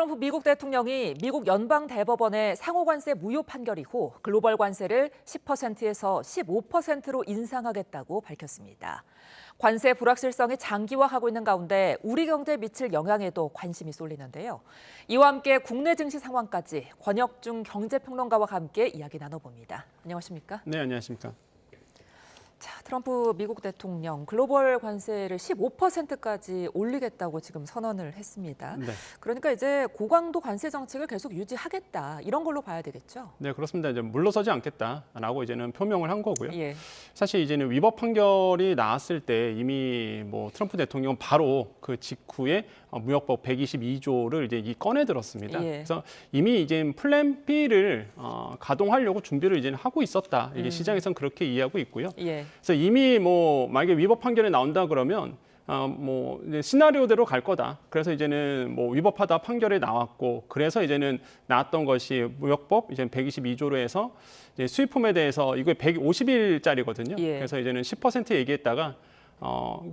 트럼프 미국 대통령이 미국 연방대법원의 상호관세 무효 판결 이후 글로벌 관세를 10%에서 15%로 인상하겠다고 밝혔습니다. 관세 불확실성이 장기화하고 있는 가운데 우리 경제에 미칠 영향에도 관심이 쏠리는데요. 이와 함께 국내 증시 상황까지 권혁중 경제평론가와 함께 이야기 나눠봅니다. 안녕하십니까? 네, 안녕하십니까? 자, 트럼프 미국 대통령 글로벌 관세를 15%까지 올리겠다고 지금 선언을 했습니다. 네. 그러니까 이제 고강도 관세 정책을 계속 유지하겠다 이런 걸로 봐야 되겠죠? 네, 그렇습니다. 이제 물러서지 않겠다라고 이제는 표명을 한 거고요. 예. 사실 이제는 위법 판결이 나왔을 때 이미 트럼프 대통령은 바로 그 직후에 무역법 122조를 이제 꺼내 들었습니다. 예. 그래서 이미 이제 플랜 B를 가동하려고 준비를 이제 하고 있었다. 이게 시장에서는 그렇게 이해하고 있고요. 예. 그래서 이미 만약에 위법 판결이 나온다 그러면 이제 시나리오대로 갈 거다. 그래서 이제는 위법하다 판결이 나왔고, 그래서 이제는 나왔던 것이 무역법 이제 122조로 해서 이제 수입품에 대해서 이거 150일짜리거든요. 예. 그래서 이제는 10% 얘기했다가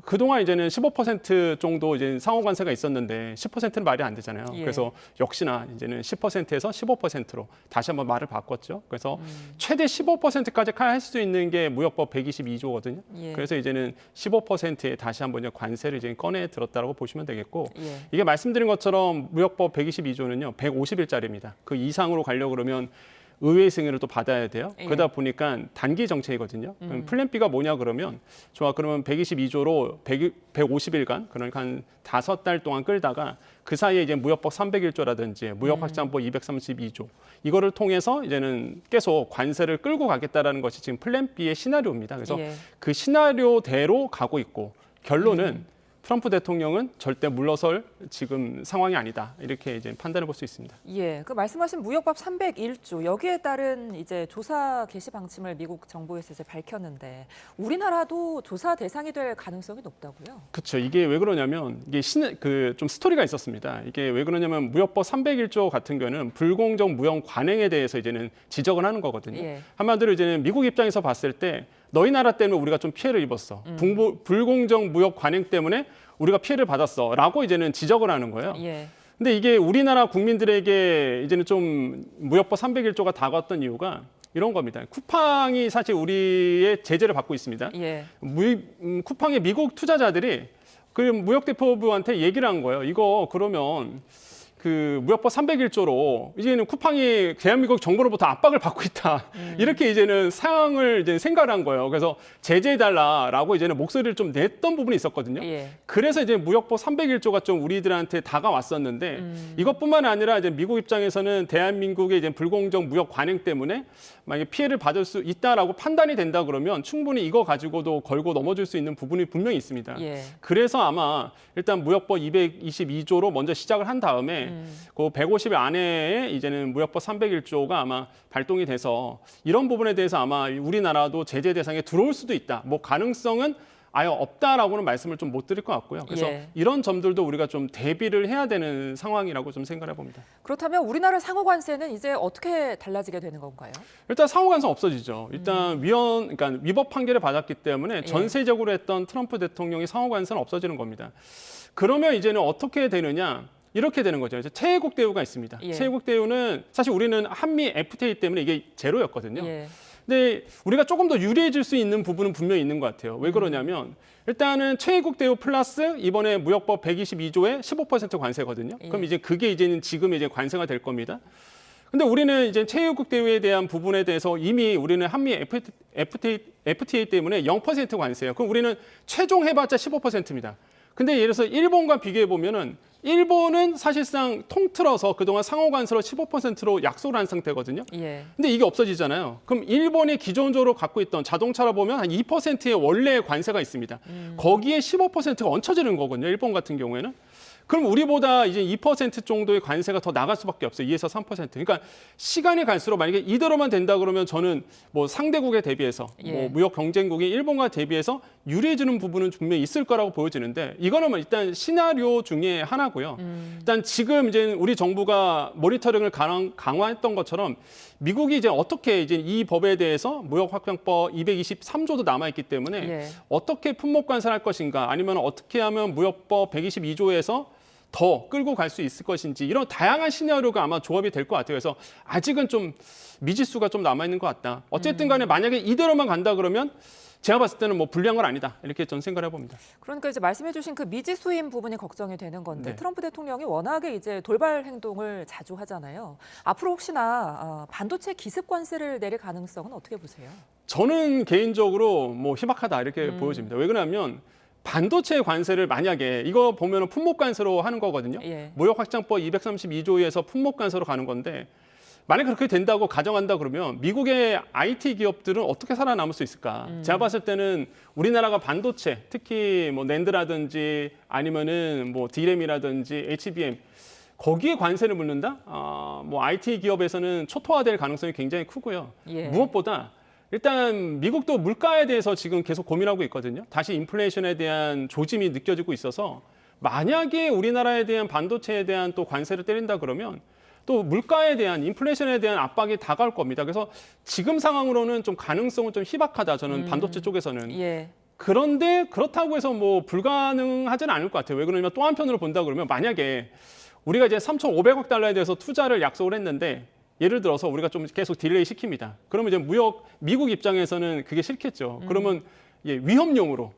그동안 이제는 15% 정도 이제 상호 관세가 있었는데 10%는 말이 안 되잖아요. 예. 그래서 역시나 이제는 10%에서 15%로 다시 한번 말을 바꿨죠. 그래서 최대 15%까지 할 수 있는 게 무역법 122조거든요. 예. 그래서 이제는 15%에 다시 한번 이제 관세를 이제 꺼내 들었다라고 보시면 되겠고, 예. 이게 말씀드린 것처럼 무역법 122조는요 150일짜리입니다. 그 이상으로 가려고 그러면 의회 승인을 또 받아야 돼요. 예. 그러다 보니까 단기 정책이거든요. 그럼 플랜 B가 뭐냐 그러면 그러면 122조로 150일간 그러니까 한 5달 동안 끌다가 그 사이에 이제 무역법 301조라든지 무역확장법 232조 이거를 통해서 이제는 계속 관세를 끌고 가겠다라는 것이 지금 플랜 B의 시나리오입니다. 그래서 예. 그 시나리오대로 가고 있고, 결론은 트럼프 대통령은 절대 물러설 지금 상황이 아니다. 이렇게 이제 판단해 볼 수 있습니다. 예, 그 말씀하신 무역법 301조 여기에 따른 이제 조사 개시 방침을 미국 정부에서 이제 밝혔는데 우리나라도 조사 대상이 될 가능성이 높다고요? 그렇죠. 이게 왜 그러냐면 이게 좀 스토리가 있었습니다. 이게 왜 그러냐면 무역법 301조 같은 경우는 불공정 무역 관행에 대해서 이제는 지적을 하는 거거든요. 예. 한마디로 이제는 미국 입장에서 봤을 때 너희 나라 때문에 우리가 좀 피해를 입었어. 불공정 무역 관행 때문에 우리가 피해를 받았어라고 이제는 지적을 하는 거예요. 예. 근데 이게 우리나라 국민들에게 이제는 좀 무역법 301조가 다가왔던 이유가 이런 겁니다. 쿠팡이 사실 우리의 제재를 받고 있습니다. 예. 쿠팡의 미국 투자자들이 그 무역대표부한테 얘기를 한 거예요. 이거 그러면 그 무역법 301조로 이제는 쿠팡이 대한민국 정부로부터 압박을 받고 있다. 이렇게 이제는 상황을 이제 생각을 한 거예요. 그래서 제재해달라라고 이제는 목소리를 좀 냈던 부분이 있었거든요. 예. 그래서 이제 무역법 301조가 좀 우리들한테 다가왔었는데 이것뿐만 아니라 이제 미국 입장에서는 대한민국의 이제 불공정 무역 관행 때문에 만약에 피해를 받을 수 있다라고 판단이 된다 그러면 충분히 이거 가지고도 걸고 넘어질 수 있는 부분이 분명히 있습니다. 예. 그래서 아마 일단 무역법 222조로 먼저 시작을 한 다음에 그 150일 안에 이제는 무역법 301조가 아마 발동이 돼서 이런 부분에 대해서 아마 우리나라도 제재 대상에 들어올 수도 있다. 가능성은 아예 없다라고는 말씀을 좀 못 드릴 것 같고요. 그래서 예. 이런 점들도 우리가 좀 대비를 해야 되는 상황이라고 좀 생각해 봅니다. 그렇다면 우리나라 상호 관세는 이제 어떻게 달라지게 되는 건가요? 일단 상호관세 없어지죠. 일단 그러니까 위법 판결을 받았기 때문에 전세적으로 했던 트럼프 대통령의 상호관세는 없어지는 겁니다. 그러면 이제는 어떻게 되느냐? 이렇게 되는 거죠. 이제 최애국 대우가 있습니다. 예. 최애국 대우는 사실 우리는 한미 FTA 때문에 이게 제로였거든요. 예. 근데 우리가 조금 더 유리해질 수 있는 부분은 분명히 있는 것 같아요. 왜 그러냐면 일단은 최애국 대우 플러스 이번에 무역법 122조에 15% 관세거든요. 예. 그럼 이제 그게 이제는 지금 이제 관세가 될 겁니다. 근데 우리는 이제 최애국 대우에 대한 부분에 대해서 이미 우리는 한미 FTA 때문에 0% 관세예요. 그럼 우리는 최종 해봤자 15%입니다. 근데 예를 들어서 일본과 비교해 보면은 일본은 사실상 통틀어서 그동안 상호관세로 15%로 약속을 한 상태거든요. 예. 근데 이게 없어지잖아요. 그럼 일본이 기존적으로 갖고 있던 자동차로 보면 한 2%의 원래 관세가 있습니다. 거기에 15%가 얹혀지는 거거든요. 일본 같은 경우에는. 그럼 우리보다 이제 2% 정도의 관세가 더 나갈 수밖에 없어요. 2에서 3%. 그러니까 시간이 갈수록 만약에 이대로만 된다 그러면 저는 상대국에 대비해서 예. 무역 경쟁국이 일본과 대비해서 유리해지는 부분은 분명히 있을 거라고 보여지는데 이거는 일단 시나리오 중에 하나고요. 일단 지금 이제 우리 정부가 모니터링을 강화했던 것처럼 미국이 이제 어떻게 이제 이 법에 대해서 무역확장법 223조도 남아 있기 때문에 예. 어떻게 품목 관세할 것인가 아니면 어떻게 하면 무역법 122조에서 더 끌고 갈 수 있을 것인지 이런 다양한 시나리오가 아마 조합이 될 것 같아요. 그래서 아직은 좀 미지수가 좀 남아 있는 것 같다. 어쨌든 간에 만약에 이대로만 간다 그러면 제가 봤을 때는 뭐 불리한 건 아니다. 이렇게 전 생각을 해봅니다. 그러니까 이제 말씀해주신 그 미지수인 부분이 걱정이 되는 건데 네. 트럼프 대통령이 워낙에 이제 돌발 행동을 자주 하잖아요. 앞으로 혹시나 반도체 기습 관세를 내릴 가능성은 어떻게 보세요? 저는 개인적으로 뭐 희박하다 이렇게 보여집니다. 왜 그러냐면 반도체 관세를 만약에 이거 보면은 품목 관세로 하는 거거든요. 예. 무역 확장법 232조에서 품목 관세로 가는 건데 만약 그렇게 된다고 가정한다 그러면 미국의 IT 기업들은 어떻게 살아남을 수 있을까? 제가 봤을 때는 우리나라가 반도체, 특히 뭐 낸드라든지 아니면은 뭐 D램이라든지 HBM 거기에 관세를 물는다? 뭐 IT 기업에서는 초토화될 가능성이 굉장히 크고요. 예. 무엇보다 일단 미국도 물가에 대해서 지금 계속 고민하고 있거든요. 다시 인플레이션에 대한 조짐이 느껴지고 있어서 만약에 우리나라에 대한 반도체에 대한 또 관세를 때린다 그러면 또 물가에 대한 인플레이션에 대한 압박이 다가올 겁니다. 그래서 지금 상황으로는 좀 가능성은 좀 희박하다. 저는 반도체 쪽에서는. 예. 그런데 그렇다고 해서 뭐 불가능하지는 않을 것 같아요. 왜 그러냐면 또 한편으로 본다 그러면 만약에 우리가 이제 3,500억 달러에 대해서 투자를 약속을 했는데 예를 들어서 우리가 좀 계속 딜레이 시킵니다. 그러면 이제 미국 입장에서는 그게 싫겠죠. 그러면 위험용으로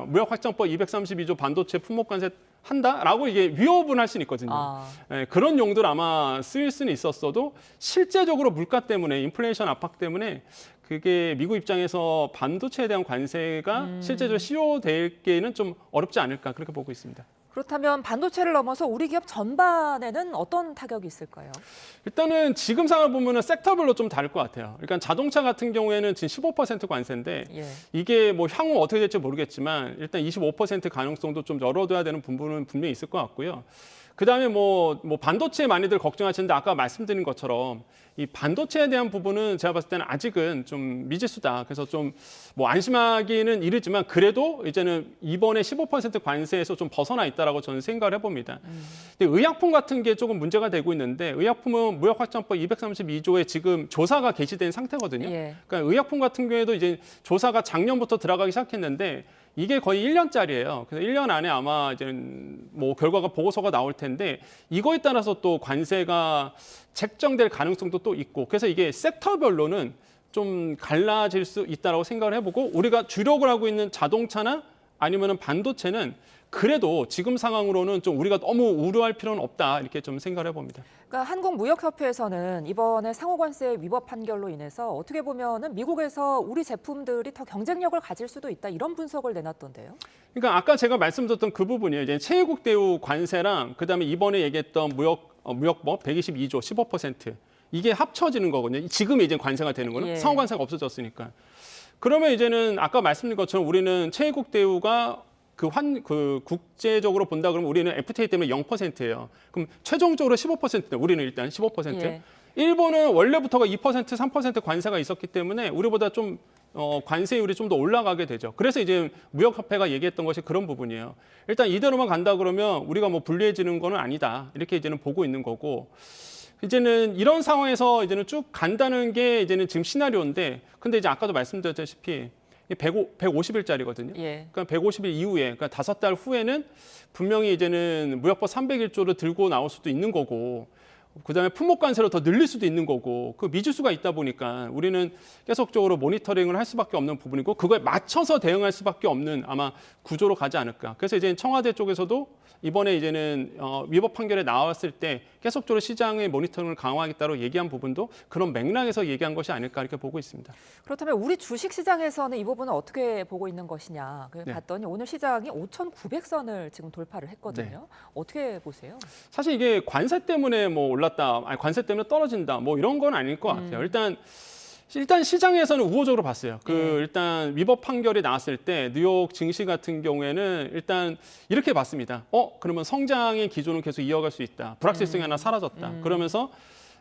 무역 확장법 232조 반도체 품목 관세 한다라고 이게 위협은 할 수는 있거든요. 그런 용도로 아마 쓰일 수는 있었어도 실제적으로 물가 때문에 인플레이션 압박 때문에 그게 미국 입장에서 반도체에 대한 관세가 실제적으로 시효되기는 좀 어렵지 않을까 그렇게 보고 있습니다. 그렇다면 반도체를 넘어서 우리 기업 전반에는 어떤 타격이 있을까요? 일단은 지금 상황을 보면은 섹터별로 좀 다를 것 같아요. 그러니까 자동차 같은 경우에는 지금 15% 관세인데 예. 이게 뭐 향후 어떻게 될지 모르겠지만 일단 25% 가능성도 좀 열어둬야 되는 부분은 분명히 있을 것 같고요. 그다음에 뭐 반도체 많이들 걱정하시는데 아까 말씀드린 것처럼 이 반도체에 대한 부분은 제가 봤을 때는 아직은 좀 미지수다. 그래서 좀 뭐 안심하기는 이르지만 그래도 이제는 이번에 15% 관세에서 좀 벗어나 있다라고 저는 생각을 해봅니다. 근데 의약품 같은 게 조금 문제가 되고 있는데 의약품은 무역 확장법 232조에 지금 조사가 개시된 상태거든요. 예. 그러니까 의약품 같은 경우에도 이제 조사가 작년부터 들어가기 시작했는데 이게 거의 1년짜리예요. 그래서 1년 안에 아마 이제 뭐 결과가 보고서가 나올 텐데 이거에 따라서 또 관세가 책정될 가능성도 또 있고 그래서 이게 섹터별로는 좀 갈라질 수 있다라고 생각을 해보고 우리가 주력을 하고 있는 자동차나 아니면은 반도체는 그래도 지금 상황으로는 좀 우리가 너무 우려할 필요는 없다 이렇게 좀 생각을 해봅니다. 그러니까 한국무역협회에서는 이번에 상호관세 위법 판결로 인해서 어떻게 보면은 미국에서 우리 제품들이 더 경쟁력을 가질 수도 있다 이런 분석을 내놨던데요. 그러니까 아까 제가 말씀드렸던 그 부분이에요. 이제 체외국 대우 관세랑 그다음에 이번에 얘기했던 무역법 122조 15% 이게 합쳐지는 거거든요. 지금 이제 관세가 되는 거는 예. 상호관세가 없어졌으니까. 그러면 이제는 아까 말씀드린 것처럼 우리는 체외국 대우가 그 국제적으로 본다 그러면 우리는 FTA 때문에 0%예요. 그럼 최종적으로 15%네. 우리는 일단 15%. 예. 일본은 원래부터가 2%, 3% 관세가 있었기 때문에 우리보다 좀 관세율이 좀 더 올라가게 되죠. 그래서 이제 무역협회가 얘기했던 것이 그런 부분이에요. 일단 이대로만 간다 그러면 우리가 뭐 불리해지는 거는 아니다. 이렇게 이제는 보고 있는 거고. 이제는 이런 상황에서 이제는 쭉 간다는 게 이제는 지금 시나리오인데 근데 이제 아까도 말씀드렸다시피 150일짜리거든요. 예. 그러니까 150일 이후에, 그러니까 5달 후에는 분명히 이제는 무역법 301조를 들고 나올 수도 있는 거고, 그다음에 품목 관세로 더 늘릴 수도 있는 거고, 그 미지수가 있다 보니까 우리는 계속적으로 모니터링을 할 수밖에 없는 부분이고, 그거에 맞춰서 대응할 수밖에 없는 아마 구조로 가지 않을까. 그래서 이제 청와대 쪽에서도 이번에 이제는 위법 판결에 나왔을 때 계속적으로 시장의 모니터링을 강화하겠다고 얘기한 부분도 그런 맥락에서 얘기한 것이 아닐까 이렇게 보고 있습니다. 그렇다면 우리 주식시장에서는 이 부분을 어떻게 보고 있는 것이냐. 네. 봤더니 오늘 시장이 5,900선을 지금 돌파를 했거든요. 네. 어떻게 보세요? 사실 이게 관세 때문에 뭐 올랐다, 아니 관세 때문에 떨어진다, 뭐 이런 건 아닐 것 같아요. 일단 시장에서는 우호적으로 봤어요. 일단 위법 판결이 나왔을 때 뉴욕 증시 같은 경우에는 일단 이렇게 봤습니다. 그러면 성장의 기조는 계속 이어갈 수 있다. 불확실성이 하나 사라졌다. 그러면서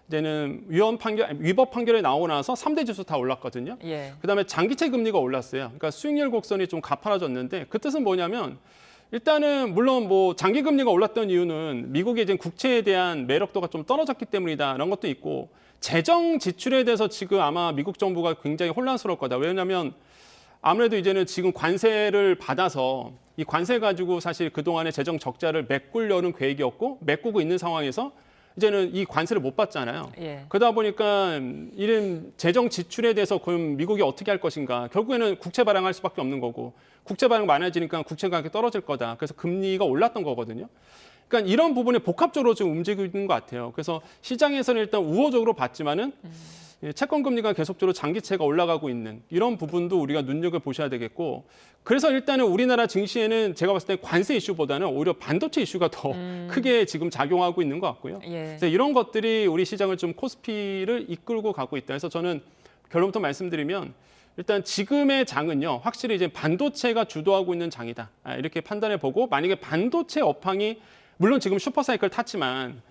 이제는 위법 판결이 나오고 나서 3대 지수 다 올랐거든요. 예. 그다음에 장기채 금리가 올랐어요. 그러니까 수익률 곡선이 좀 가파라졌는데 그 뜻은 뭐냐면 일단은 물론 뭐 장기 금리가 올랐던 이유는 미국의 이제 국채에 대한 매력도가 좀 떨어졌기 때문이다라는 것도 있고 재정 지출에 대해서 지금 아마 미국 정부가 굉장히 혼란스러울 거다. 왜냐하면 아무래도 이제는 지금 관세를 받아서 이 관세 가지고 사실 그동안의 재정 적자를 메꾸려는 계획이었고 메꾸고 있는 상황에서 이제는 이 관세를 못 받잖아요. 예. 그러다 보니까 이런 재정 지출에 대해서 그럼 미국이 어떻게 할 것인가. 결국에는 국채 발행할 수밖에 없는 거고 국채 발행 많아지니까 국채 가격이 떨어질 거다. 그래서 금리가 올랐던 거거든요. 그러니까 이런 부분에 복합적으로 지금 움직이는 것 같아요. 그래서 시장에서는 일단 우호적으로 봤지만은 채권 금리가 계속적으로 장기채가 올라가고 있는 이런 부분도 우리가 눈여겨보셔야 되겠고 그래서 일단은 우리나라 증시에는 제가 봤을 때 관세 이슈보다는 오히려 반도체 이슈가 더 크게 지금 작용하고 있는 것 같고요. 예. 그래서 이런 것들이 우리 시장을 좀 코스피를 이끌고 가고 있다. 그래서 저는 결론부터 말씀드리면 일단 지금의 장은요. 확실히 이제 반도체가 주도하고 있는 장이다. 이렇게 판단해 보고 만약에 반도체 업황이 물론 지금 슈퍼사이클 탔지만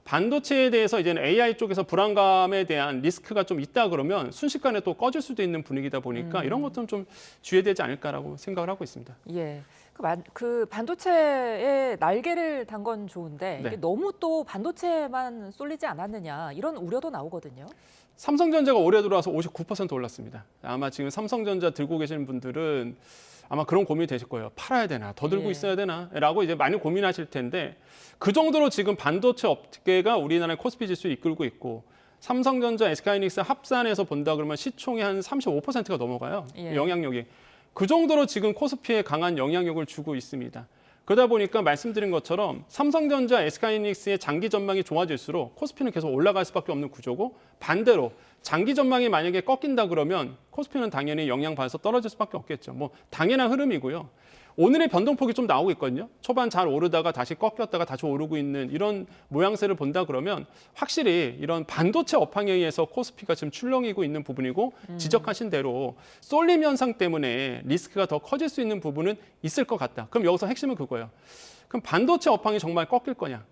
반도체에 대해서 이제는 AI 쪽에서 불안감에 대한 리스크가 좀 있다 그러면 순식간에 또 꺼질 수도 있는 분위기다 보니까 이런 것들은 좀 주의해야 되지 않을까라고 생각을 하고 있습니다. 예. 그 반도체에 날개를 단 건 좋은데 네. 이게 너무 또 반도체만 쏠리지 않았느냐 이런 우려도 나오거든요. 삼성전자가 올해 들어와서 59% 올랐습니다. 아마 지금 삼성전자 들고 계시는 분들은 아마 그런 고민이 되실 거예요. 팔아야 되나, 더 들고 예. 있어야 되나라고 이제 많이 고민하실 텐데 그 정도로 지금 반도체 업계가 우리나라의 코스피 지수를 이끌고 있고 삼성전자, SK하이닉스 합산해서 본다 그러면 시총이 한 35%가 넘어가요. 예. 영향력이. 그 정도로 지금 코스피에 강한 영향력을 주고 있습니다. 그러다 보니까 말씀드린 것처럼 삼성전자, SK하이닉스의 장기 전망이 좋아질수록 코스피는 계속 올라갈 수밖에 없는 구조고 반대로 장기 전망이 만약에 꺾인다 그러면 코스피는 당연히 영향받아서 떨어질 수밖에 없겠죠. 뭐 당연한 흐름이고요. 오늘의 변동폭이 좀 나오고 있거든요. 초반 잘 오르다가 다시 꺾였다가 다시 오르고 있는 이런 모양새를 본다 그러면 확실히 이런 반도체 업황에 의해서 코스피가 지금 출렁이고 있는 부분이고 지적하신 대로 쏠림 현상 때문에 리스크가 더 커질 수 있는 부분은 있을 것 같다. 그럼 여기서 핵심은 그거예요. 그럼 반도체 업황이 정말 꺾일 거냐?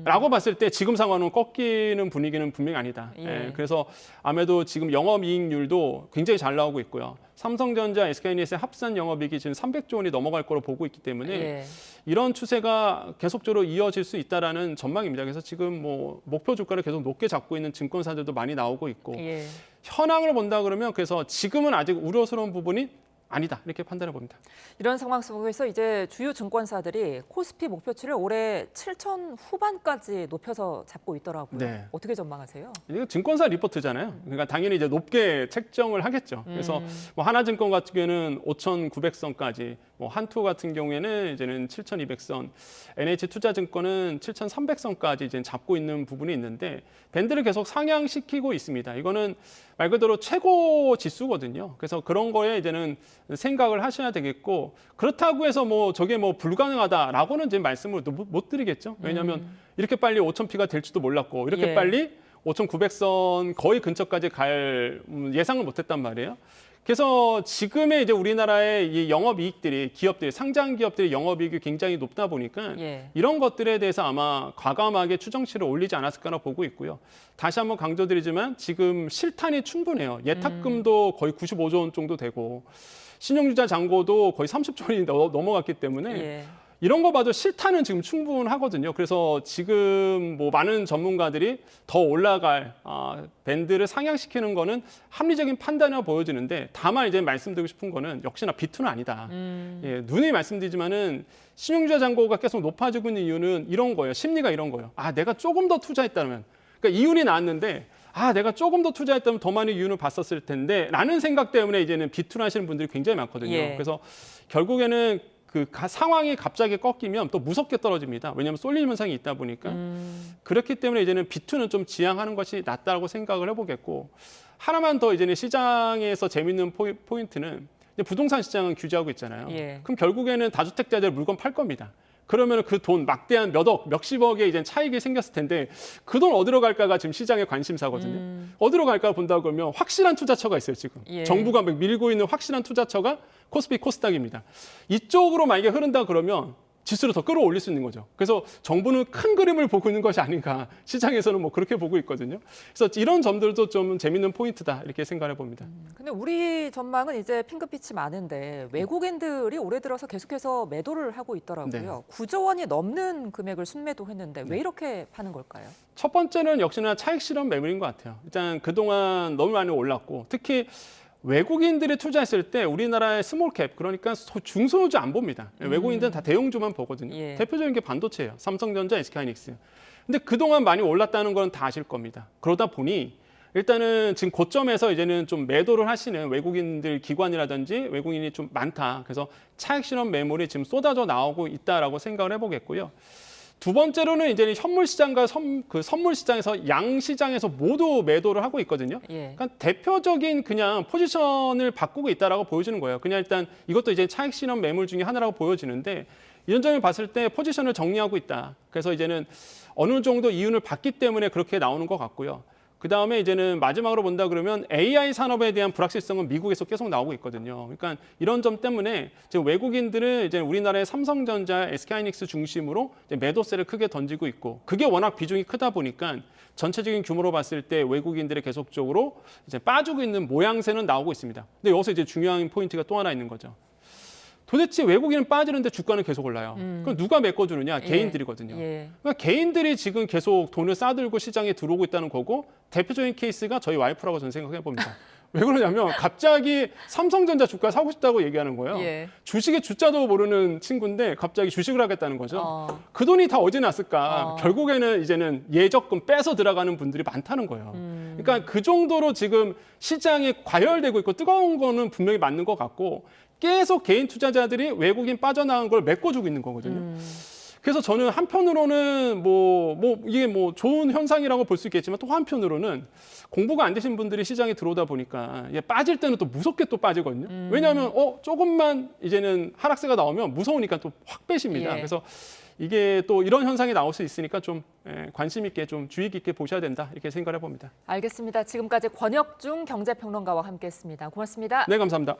라고 봤을 때 지금 상황은 꺾이는 분위기는 분명히 아니다. 예. 예, 그래서 아무래도 지금 영업이익률도 굉장히 잘 나오고 있고요. 삼성전자, SK하이닉스의 합산 영업이익이 지금 300조 원이 넘어갈 거로 보고 있기 때문에 예. 이런 추세가 계속적으로 이어질 수 있다라는 전망입니다. 그래서 지금 뭐 목표 주가를 계속 높게 잡고 있는 증권사들도 많이 나오고 있고 예. 현황을 본다 그러면 그래서 지금은 아직 우려스러운 부분이 아니다 이렇게 판단해 봅니다. 이런 상황 속에서 이제 주요 증권사들이 코스피 목표치를 올해 7천 후반까지 높여서 잡고 있더라고요. 네. 어떻게 전망하세요? 이거 증권사 리포트잖아요. 그러니까 당연히 이제 높게 책정을 하겠죠. 그래서 뭐 하나증권 같은 경우에는 5,900선까지, 뭐 한투 같은 경우에는 이제는 7,200선, NH투자증권은 7,300선까지 이제 잡고 있는 부분이 있는데 밴드를 계속 상향시키고 있습니다. 이거는 말 그대로 최고 지수거든요. 그래서 그런 거에 이제는 생각을 하셔야 되겠고 그렇다고 해서 뭐 저게 뭐 불가능하다라고는 이제 말씀을 못 드리겠죠. 왜냐하면 이렇게 빨리 5,000P가 될지도 몰랐고 이렇게 예. 빨리 5,900선 거의 근처까지 갈 예상을 못했단 말이에요. 그래서 지금의 이제 우리나라의 이 영업이익들이 기업들, 상장 기업들의 영업이익이 굉장히 높다 보니까 예. 이런 것들에 대해서 아마 과감하게 추정치를 올리지 않았을까라 보고 있고요. 다시 한번 강조드리지만 지금 실탄이 충분해요. 예탁금도 거의 95조 원 정도 되고 신용유자 잔고도 거의 30조 원이 넘어갔기 때문에 예. 이런 거 봐도 실탄은 지금 충분하거든요. 그래서 지금 뭐 많은 전문가들이 더 올라갈 밴드를 상향시키는 거는 합리적인 판단이라고 보여지는데 다만 이제 말씀드리고 싶은 거는 역시나 B2는 아니다. 예, 누누이 말씀드리지만은 신용주자 잔고가 계속 높아지고 있는 이유는 이런 거예요. 심리가 이런 거예요. 내가 조금 더 투자했다면, 그러니까 이윤이 나왔는데 내가 조금 더 투자했다면 더 많은 이윤을 봤었을 텐데 라는 생각 때문에 이제는 B2를 하시는 분들이 굉장히 많거든요. 예. 그래서 결국에는 그 상황이 갑자기 꺾이면 또 무섭게 떨어집니다. 왜냐하면 쏠림 현상이 있다 보니까. 그렇기 때문에 이제는 B2는 좀 지양하는 것이 낫다고 생각을 해보겠고 하나만 더 이제는 시장에서 재밌는 포인트는 이제 부동산 시장은 규제하고 있잖아요. 예. 그럼 결국에는 다주택자들 물건 팔 겁니다. 그러면 그 돈 막대한 몇억, 몇십억의 이제 차익이 생겼을 텐데 그 돈 어디로 갈까가 지금 시장의 관심사거든요. 어디로 갈까 본다 그러면 확실한 투자처가 있어요, 지금. 예. 정부가 밀고 있는 확실한 투자처가 코스피 코스닥입니다. 이쪽으로 만약에 흐른다 그러면 지수를 더 끌어올릴 수 있는 거죠. 그래서 정부는 큰 그림을 보고 있는 것이 아닌가. 시장에서는 뭐 그렇게 보고 있거든요. 그래서 이런 점들도 좀 재밌는 포인트다 이렇게 생각해 봅니다. 근데 우리 전망은 이제 핑크빛이 많은데 외국인들이 올해 들어서 계속해서 매도를 하고 있더라고요. 9조 원이 넘는 금액을 순매도했는데 왜 이렇게 파는 걸까요? 첫 번째는 역시나 차익 실현 매물인 것 같아요. 일단 그동안 너무 많이 올랐고 특히 외국인들이 투자했을 때 우리나라의 스몰캡 그러니까 중소주 안 봅니다. 외국인들은 다 대형주만 보거든요. 예. 대표적인 게 반도체예요. 삼성전자, SK하이닉스. 근데 그동안 많이 올랐다는 건 다 아실 겁니다. 그러다 보니 일단은 지금 고점에서 이제는 좀 매도를 하시는 외국인들 기관이라든지 외국인이 좀 많다. 그래서 차익 실현 매물이 지금 쏟아져 나오고 있다라고 생각을 해보겠고요. 두 번째로는 이제는 현물 시장과 선물 시장에서 양 시장에서 모두 매도를 하고 있거든요. 예. 그러니까 대표적인 그냥 포지션을 바꾸고 있다라고 보여지는 거예요. 그냥 일단 이것도 이제 차익 실현 매물 중에 하나라고 보여지는데 이런 점을 봤을 때 포지션을 정리하고 있다. 그래서 이제는 어느 정도 이윤을 받기 때문에 그렇게 나오는 것 같고요. 그 다음에 이제는 마지막으로 본다 그러면 AI 산업에 대한 불확실성은 미국에서 계속 나오고 있거든요. 그러니까 이런 점 때문에 지금 외국인들은 이제 우리나라의 삼성전자, SK하이닉스 중심으로 이제 매도세를 크게 던지고 있고 그게 워낙 비중이 크다 보니까 전체적인 규모로 봤을 때 외국인들이 계속적으로 이제 빠지고 있는 모양새는 나오고 있습니다. 근데 여기서 이제 중요한 포인트가 또 하나 있는 거죠. 도대체 외국인은 빠지는데 주가는 계속 올라요. 그럼 누가 메꿔주느냐? 개인들이거든요. 예. 그러니까 개인들이 지금 계속 돈을 싸들고 시장에 들어오고 있다는 거고 대표적인 케이스가 저희 와이프라고 저는 생각해 봅니다. 왜 그러냐면 갑자기 삼성전자 주가 사고 싶다고 얘기하는 거예요. 예. 주식의 주자도 모르는 친구인데 갑자기 주식을 하겠다는 거죠. 그 돈이 다 어디 났을까? 결국에는 이제는 예적금 빼서 들어가는 분들이 많다는 거예요. 그러니까 그 정도로 지금 시장에 과열되고 있고 뜨거운 거는 분명히 맞는 것 같고 계속 개인 투자자들이 외국인 빠져나간 걸 메꿔주고 있는 거거든요. 그래서 저는 한편으로는 이게 좋은 현상이라고 볼 수 있겠지만 또 한편으로는 공부가 안 되신 분들이 시장에 들어오다 보니까 빠질 때는 또 무섭게 또 빠지거든요. 왜냐하면 조금만 이제는 하락세가 나오면 무서우니까 또 확 빼십니다. 예. 그래서 이게 또 이런 현상이 나올 수 있으니까 좀 관심 있게 좀 주의 깊게 보셔야 된다 이렇게 생각을 해봅니다. 알겠습니다. 지금까지 권혁중 경제평론가와 함께했습니다. 고맙습니다. 네, 감사합니다.